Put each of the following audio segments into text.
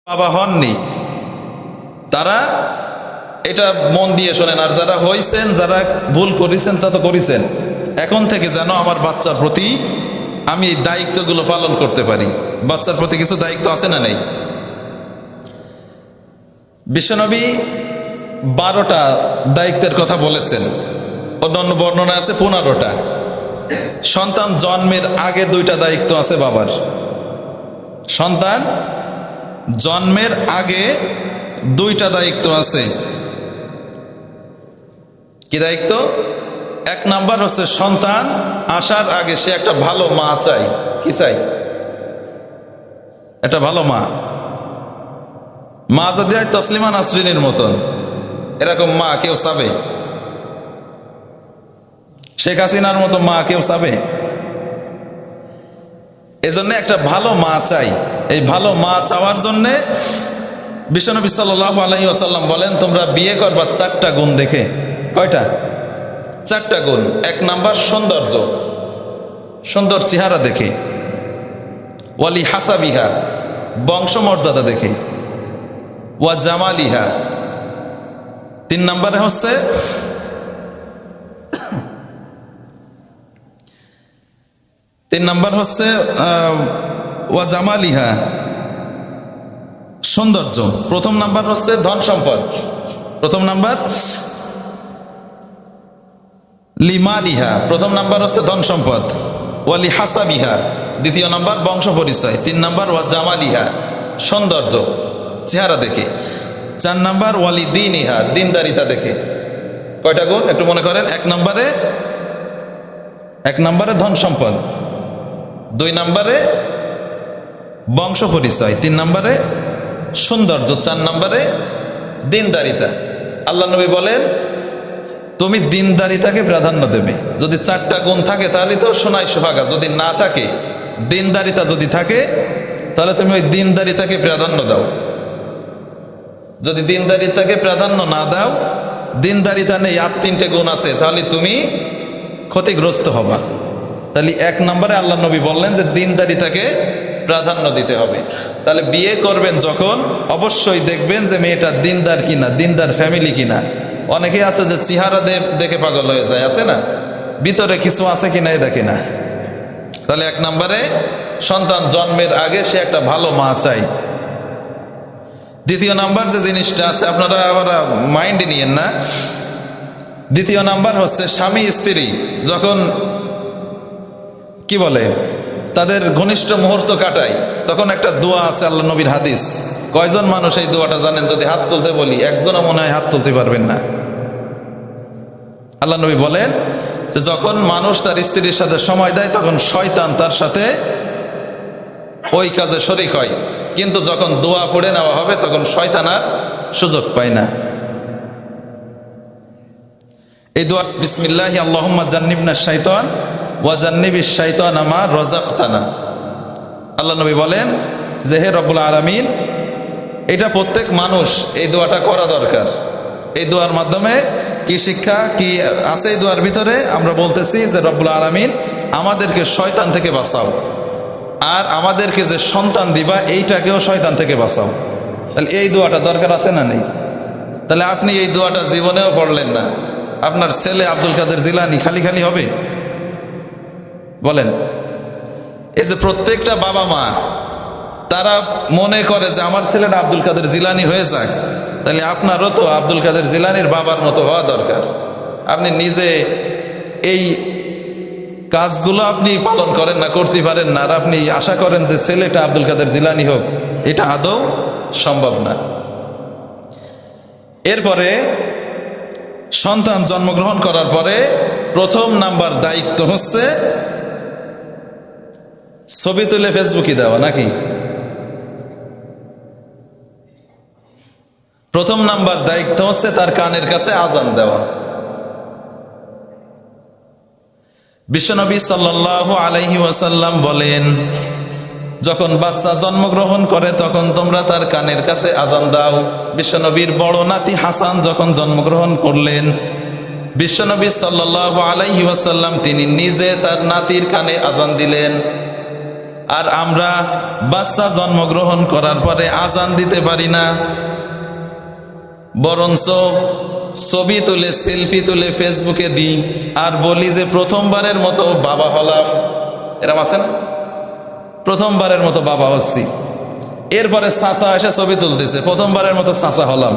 বাবা হননি তারা এটা মন দিয়ে শোনেন, আর যারা হয়েছেন, যারা ভুল করেছেন তা তো করেছেন, এখন থেকে যেন আমার বাচ্চার প্রতি আমি এই দায়িত্বগুলো পালন করতে পারি। বাচ্চার প্রতি কিছু দায়িত্ব আছে না নেই? বিশ্বনবী 12টা দায়িত্বের কথা বলেছেন, অন্যান্য বর্ণনা আছে 15টা। সন্তান জন্মের আগে 2টা দায়িত্ব আছে বাবার। সন্তান জন্মের আগে 2টা দায়িত্ব আছে। কি দায়িত্ব? 1 নাম্বার হচ্ছে সন্তান আসার আগে সে একটা ভালো মা চাই। কি চাই? একটা ভালো মা। মা যদি হয় তসলিমা নাসরিনের মতন, এরকম মা কেউ চাবে? শেখ হাসিনার মতো মা কেউ চাবে? এজন্য একটা ভালো মা চাই। এই ভালো মা চাওয়ার জন্যে বিশ্বনবী সাল্লাল্লাহু আলাইহি ওয়াসাল্লাম বলেন, তোমরা বিয়ে করবা 4টা গুণ দেখে। কয়টা? 4টা গুণ। 1 নাম্বার সৌন্দর্য, সুন্দর চেহারা দেখে। ওয়ালি হাসাবিহা, বংশমর্যাদা দেখে। ওয়া জামালিহা, 3 নাম্বারে হচ্ছে ওয়া জামালিহা, সৌন্দর্য। প্রথম নাম্বার হচ্ছে ধন সম্পদ। প্রথম নাম্বার লিমালিহা, প্রথম নাম্বার হচ্ছে ধন সম্পদ। ওয়ালি হাসাবিহা, দ্বিতীয় নাম্বার বংশ পরিচয়। 3 নাম্বার ওয়া জামালিহা, সৌন্দর্য চেহারা দেখে। 4 নাম্বার ওয়ালি দিনিহা, দিনদারিতা দেখে। কয়টা গুণ একটু মনে করেন? 1 নাম্বারে ধন সম্পদ, 2 নাম্বারে বংশ পরিচয়, 3 নাম্বারে সৌন্দর্য, 4 নাম্বারে দিনদারিতা। আল্লাহ নবী বলেন, তুমি দিনদারিতাকে প্রাধান্য দেবে। যদি 4টা গুণ থাকে তাহলে তো সোনাই সোহাগা। যদি না থাকে, দিনদারিতা যদি থাকে, তাহলে তুমি ওই দিনদারিতাকে প্রাধান্য দাও। যদি দিনদারিতাকে প্রাধান্য না দাও, দিনদারিতা নেই, আর 3টে গুণ আছে, তাহলে তুমি ক্ষতিগ্রস্ত হবা। তাহলে 1 নম্বরে আল্লাহ নবী বললেন যে দিনদারিতাকে প্রাধান্য দিতে হবে। তাহলে বিয়ে করবেন যখন, অবশ্যই দেখবেন যে মেয়েটা দিনদার কিনা, দিনদার ফ্যামিলি কিনা। অনেকেই আছে যে চেহারা দেখে পাগল হয়ে যায়, আছে না? ভিতরে কিছু আছে কিনা এ দেখে না। তাহলে 1 নম্বরে সন্তান জন্মের আগে সে একটা ভালো মা চাই। দ্বিতীয় নাম্বার যে জিনিসটা আছে, আপনারা আবার মাইন্ডে নিয়েন না। দ্বিতীয় নাম্বার হচ্ছে স্বামী স্ত্রী যখন কি বলে তাদের ঘনিষ্ঠ মুহূর্ত কাটায়, তখন একটা দোয়া আছে, আল্লাহ নবীর হাদিস। কয়জন মানুষ এই দোয়াটা জানেন? যদি হাত তুলতে বলি, একজনও মনে হয় হাত তুলতে পারবেন না। আল্লাহ নবী বলেন যে যখন মানুষ তার স্ত্রীর সাথে সময় দেয়, তখন শয়তান তার সাথে ওই কাজে শরীক হয়, কিন্তু যখন দোয়া পড়ে নেওয়া হবে তখন শয়তান আর সুযোগ পায় না। এই দোয়া, বিসমিল্লাহি আল্লাহুম্মা জান্নিবনা শাইতান ওয়া জান্নিবিশ শাইতানা মা রাযাকতানা। আল্লাহ নবী বলেন যে হে রব্বুল আলামিন, এটা প্রত্যেক মানুষ এই দোয়াটা করা দরকার। এই দোয়ার মাধ্যমে কি শিক্ষা কি আছে এই দোয়ার ভিতরে? আমরা বলতেছি যে রব্বুল আলামিন আমাদেরকে শয়তান থেকে বাঁচাও, আর আমাদেরকে যে সন্তান দিবা এইটাকেও শয়তান থেকে বাঁচাও। তাহলে এই দোয়াটা দরকার আছে না নেই? তাহলে আপনি এই দোয়াটা জীবনেও পড়লেন না, আপনার ছেলে আব্দুল কাদের জিলানী খালি খালি হবে? বলেন। এই যে প্রত্যেকটা বাবা মা তারা মনে করে যে আমার ছেলেটা আব্দুল কাদের জিলানী হয়ে যাক, তাহলে আপনারও তো আব্দুল কাদের জিলানীর বাবার মতো হওয়া দরকার। আপনি নিজে এই কাজগুলো আপনি পালন করেন না, করতে পারেন না, আর আপনি আশা করেন যে ছেলেটা আব্দুল কাদের জিলানী হোক, এটা আদৌ সম্ভব না। এরপরে সন্তান জন্মগ্রহণ করার পরে প্রথম নাম্বার দায়িত্ব হচ্ছে ছবি তুলে ফেসবুকে দেওয়া, নাকি? প্রথম নাম্বার দায়িত্ব হচ্ছে তার কানের কাছে আজান দেওয়া। বিশ্বনবী সাল্লাল্লাহু আলাইহি ওয়াসাল্লাম বলেন, যখন বাচ্চা জন্মগ্রহণ করে তখন তোমরা তার কানের কাছে আজান দাও। বিশ্বনবীর বড় নাতি হাসান যখন জন্মগ্রহণ করলেন, বিশ্বনবী সাল্লাল্লাহু আলাইহি ওয়াসাল্লাম তিনি নিজে তার নাতির কানে আজান দিলেন। আর আমরা বাচ্চা জন্মগ্রহণ করার পরে আজান দিতে পারি না, বরঞ্চ ছবি তুলে সেলফি তুলে ফেসবুকে দিই আর বলি যে প্রথমবারের মতো বাবা হলাম। এরম আছে না? প্রথমবারের মতো বাবা হচ্ছি। এরপরে চাচা এসে ছবি তুলতেছে, প্রথমবারের মতো চাচা হলাম।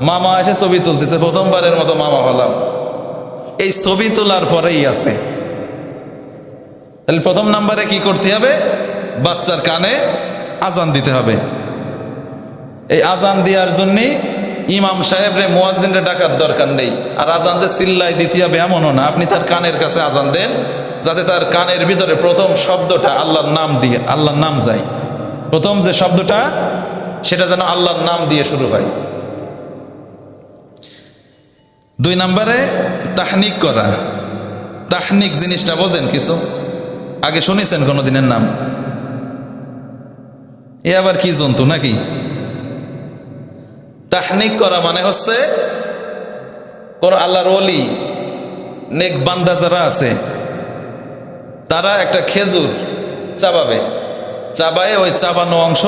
মামা এসে ছবি তুলতেছে, প্রথমবারের মতো মামা হলাম। এই ছবি তোলার পরেই আছে। তাহলে প্রথম নাম্বারে কি করতে হবে? বাচ্চার কানে আজান দিতে হবে। এই আজান দেওয়ার জন্যই ইমাম সাহেবরে মুয়াজ্জিনরে ডাকার দরকার নেই। আর আজান যে চিল্লাই দিতে হবে এমনও না, আপনি তার কানের কাছে আজান দেন, যাতে তার কানের ভিতরে প্রথম শব্দটা আল্লাহর নাম দিয়ে, আল্লাহর নাম যায়। প্রথম যে শব্দটা সেটা যেন আল্লাহর নাম দিয়ে শুরু হয়। 2 নম্বরে তাহনিক করা। তাহনিক জিনিসটা বোঝেন কিছু? আগে শুনেছেন কোনো দিনের নাম? এ আবার কি জন্তু নাকি? তাহনিক করা মানে হচ্ছে কোন আল্লাহর ওলি নেক বান্দা যারা আছে তারা একটা খেজুর চাবাবে, চাবায়ে ওই চাবানো অংশ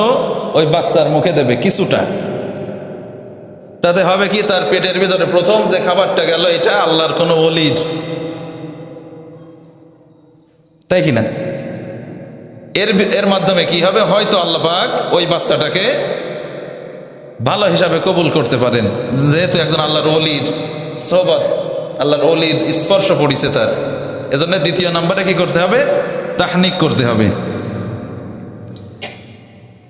ওই বাচ্চার মুখে দেবে কিছুটা। তাতে হবে কি, তার পেটের ভিতরে প্রথম যে খাবারটা গেল এটা আল্লাহর কোনো ওলির, তাই কিনা? এর মাধ্যমে কি হবে, হয়তো আল্লাহ পাক ওই বাচ্চাটাকে ভালো হিসাবে কবুল করতে পারেন, যেহেতু একজন আল্লাহর ওলির সোহবত, আল্লাহর ওলির স্পর্শ পড়িছে তার। এজন্য 2 নম্বরে কি করতে হবে? তাহনিক করতে হবে।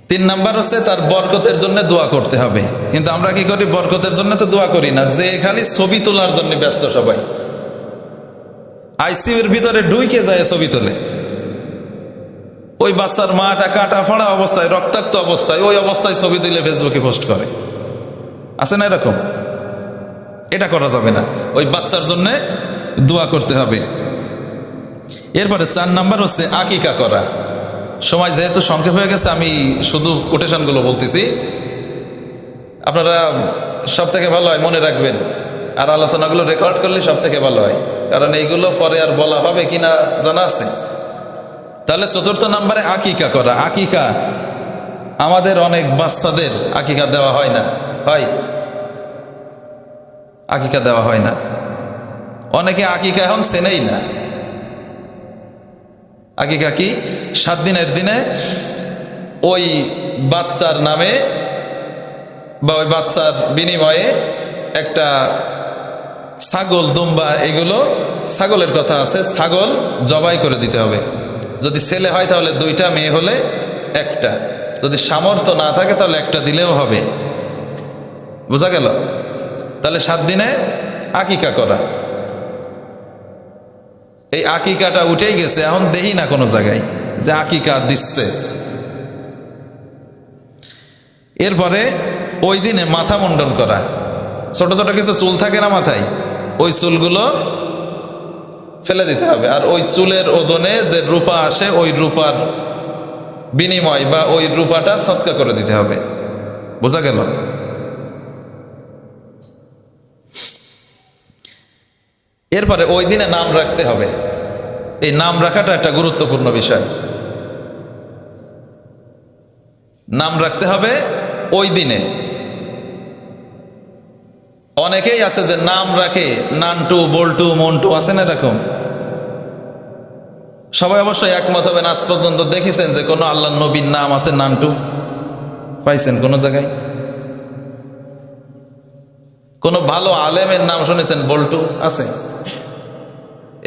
3 নাম্বার হচ্ছে তার বরকতের জন্য দোয়া করতে হবে। কিন্তু আমরা কি করি? বরকতের জন্য তো দোয়া করি না, যে খালি ছবি তোলার জন্য ব্যস্ত সবাই। আইসিইউর ভিতরে ঢুকে যায় ছবি তোলে। ওই বাচ্চার মাটা কাটা ফাড়া অবস্থায়, রক্তাক্ত অবস্থায়, ওই অবস্থায় ছবি তুলে ফেসবুকে পোস্ট করে। আছে না এরকম? এটা করা যাবে না। ওই বাচ্চার জন্য দোয়া করতে হবে। এরপরে 4 নাম্বার হচ্ছে আকিকা করা। সময় যেহেতু সংক্ষেপ হয়ে গেছে, আমি শুধু কোটেশনগুলো বলতেছি, আপনারা সব থেকে ভালো হয় মনে রাখবেন, আর আলোচনাগুলো রেকর্ড করলে সব থেকে ভালো হয়, কারণ এইগুলো পরে আর বলা হবে কিনা জানা আছে। তাহলে 4র্থ নাম্বারে আকিকা করা। আকিকা আমাদের অনেক বাচ্চাদের আকিকা দেওয়া হয় না, হয় আকিকা দেওয়া হয় না। অনেকে আকিকা এখন চেনেই না। আকিকা কি? 7 দিনের দিনে ওই বাচ্চার নামে বা ওই বাচ্চার বিনিময়ে একটা ছাগল, দুম্বা, এগুলো ছাগলের কথা আছে, ছাগল জবাই করে দিতে হবে। যদি ছেলে হয় তাহলে 2টা, মেয়ে হলে 1টা। যদি সামর্থ্য না থাকে তাহলে 1টা দিলেও হবে। বোঝা গেল? তাহলে 7 দিনে আকিকা করা। এই আকিকাটা উঠেই গেছে, এখন দেখি না কোনো জায়গায় যে আকিকা দিচ্ছে। এরপরে ওই দিনে মাথা মুন্ডন করা। ছোট ছোট কিছু চুল থাকে না মাথায়, ওই চুলগুলো ফেলে দিতে হবে। আর ওই চুলের ওজনে যে রূপা আসে, ওই রূপার বিনিময় বা ওই রূপাটা সৎকা করে দিতে হবে। বোঝা গেল? এরপরে ওই দিনে নাম রাখতে হবে। এই নাম রাখাটা একটা গুরুত্বপূর্ণ বিষয়। নাম রাখতে হবে ওই দিনে। অনেকেই আছে যে নাম রাখে নান্টু, বল্টু, মন্টু, আছে না এরকম? সবাই অবশ্যই একমত হবেন, আজ পর্যন্ত দেখেছেন যে কোনো আল্লাহ নবীর নাম আছে নান্টু? পাইছেন কোনো জায়গায়? কোনো ভালো আলেমের নাম শুনেছেন বল্টু? আছে?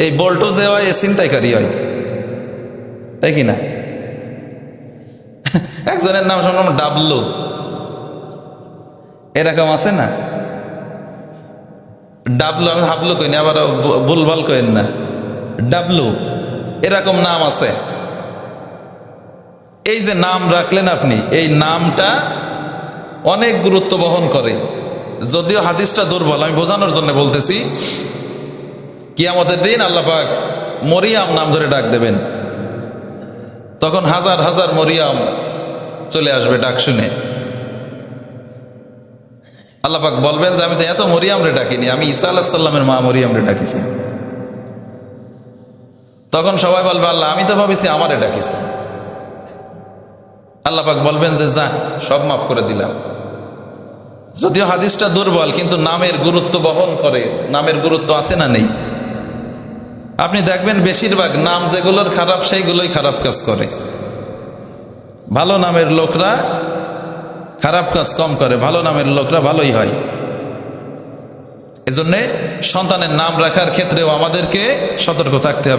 এই বল্টু যে হয় এ ছিনতাইকারী হয়, তাই কি না? একজনের নাম শুনলাম ডাবলু, এরকম আছে না? ডাবলু, আমি হাবলু কইনি, আবার ভুলভাল কইন না, ডাবলু, এরকম নাম আছে। এই যে নাম রাখলেন আপনি, এই নামটা অনেক গুরুত্ব বহন করে। যদিও হাদিসটা দুর্বল, আমি বোঝানোর জন্য বলতেছি। কিয়ামতের দিন আল্লাহ পাক মরিয়াম নাম ধরে ডাক দেবেন, তখন হাজার হাজার মরিয়াম চলে আসবে ডাক শুনে। আল্লাহ পাক বলবেন যে আমি তো এত মরিয়াম রে ডাকিনি, আমি ঈসা আলাইহিস সালামের মা মরিয়াম রে ডাকিছি। তখন সবাই বলবে আল্লাহ আমি তো ভাবিছি আমারে ডাকিছি। আল্লাহ পাক বলবেন যে যা, সব মাফ করে দিলাম। যদিও হাদিসটা দুর্বল, কিন্তু নামের গুরুত্ব বহন করে। নামের গুরুত্ব আছে না নেই? আপনি দেখবেন বেশিরভাগ নাম যেগুলোর খারাপ সেইগুলোই খারাপ কাজ করে। ভালো নামের লোকরা খারাপ কাজ কম করে, ভালো নামের লোকরা ভালোই হয়। এজন্যে সন্তানের নাম রাখার ক্ষেত্রেও আমাদেরকে সতর্ক থাকতে হবে।